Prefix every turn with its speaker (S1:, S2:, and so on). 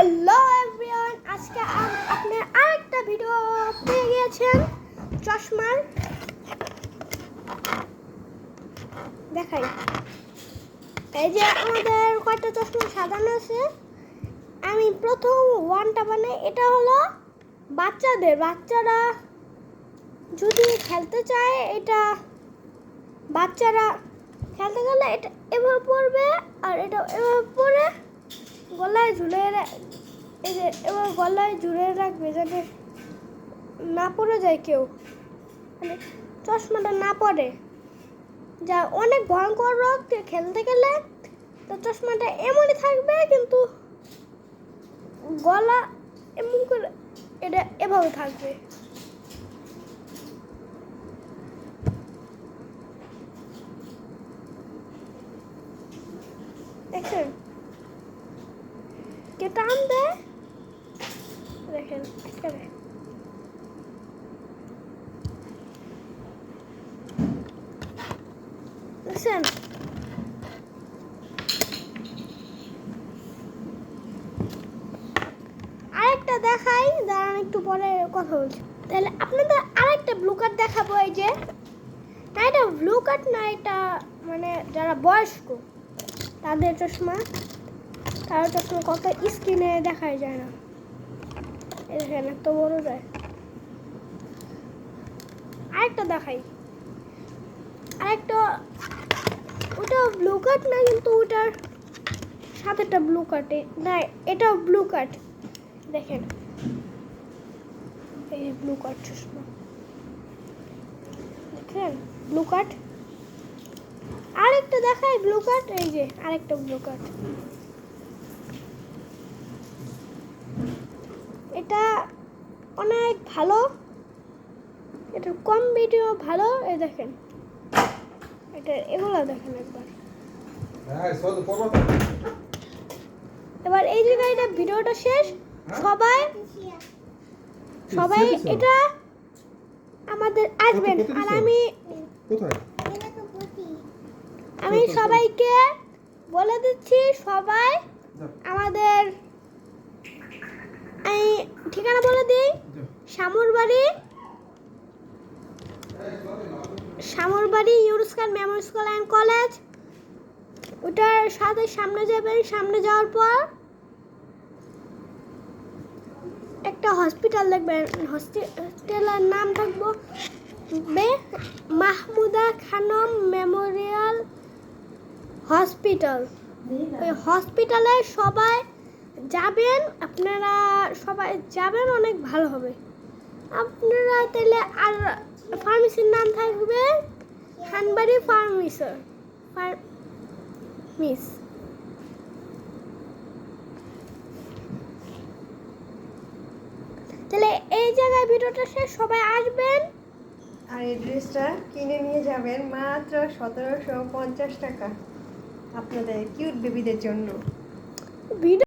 S1: Hello everyone, আজকে আপনি আরেকটা ভিডিও পেয়ে গিয়েছেন চশমার। দেখাই, এই যে আমাদের কয়টা চশমা সাজানো আছে। আমি প্রথম ওয়ানটা বানাই। এটা হলো বাচ্চারা যদি খেলতে চায়, এটা বাচ্চারা খেলতে গেলে এটা এভাবে পড়বে, আর এটা এভাবে পরে গলায় ঝুলে এই যে এবার গলায় ঝুলে রাখবে যাতে না পড়ে যায় কেউ, মানে চশমাটা না পড়ে। যা অনেক ভয়ঙ্কর রোগ খেলতে গেলে তো চশমাটা এমনই থাকবে, কিন্তু গলা এমন করে এটা এভাবে থাকবে। দেখছেন কে টান দেয়, দেখেন একেবারে দেখছেন। আরেকটা দেখাই, দাঁড়ান একটু পরে কথা বলছি। তাহলে আপনাদের আরেকটা ব্লু কার্ড দেখাবো। এই যে না, এটা ব্লু কার্ড না, এটা মানে যারা বয়স্ক তাদের চশমা। তার চশমা কত স্ক্রিনে দেখাই যায় না, দেখেন এত বড় যায়। আরেকটা দেখাই, আরেকটা, ওটা ব্লু কার্ড না, কিন্তু ওটার সাথে একটা ব্লু কার্ড না, এটাও ব্লু কার্ড। দেখেন এই ব্লু কার্ড চশমা, দেখেন ব্লু কার্ড। আরেকটা দেখাই ব্লু কার্ড, এই যে আরেকটা ব্লু কার্ড। এটা অনেক ভালো, এটা কম ভিডিও ভালো। এই দেখেন এটা, এগুলো দেখেন একবার। এবার এই জায়গায় এটা ভিডিওটা শেষ। সবাই এটা আমাদের আসবেন, আর আমি সবাইকে বলে দিচ্ছি, সবাই আমাদের এই ঠিকানা বলে দিই। শামুরবাড়ি ইউরুস্কান মেমোরিয়াল স্কুল অ্যান্ড কলেজ, ওটার সাথে সামনে যাবেন। সামনে যাওয়ার পর একটা হসপিটাল দেখবেন, হসপিটালের নাম থাকবে মাহমুদা খানম মেমোরিয়াল হসপিটাল। ওই হসপিটালে সবাই যাবেন, আপনারা সবাই যাবেন, অনেক ভালো হবে। আপনারা তাহলে, আর ফার্মেসির নাম থাকবে খানবাড়ি ফার্মিস। তাহলে এই জায়গায় ভিডিওটা শেষ, সবাই আসবেন
S2: আর এই ড্রেসটা কিনে নিয়ে যাবেন মাত্র 1750 টাকা আপনাদের কিউট বেবিদের জন্য।
S1: ভিডিও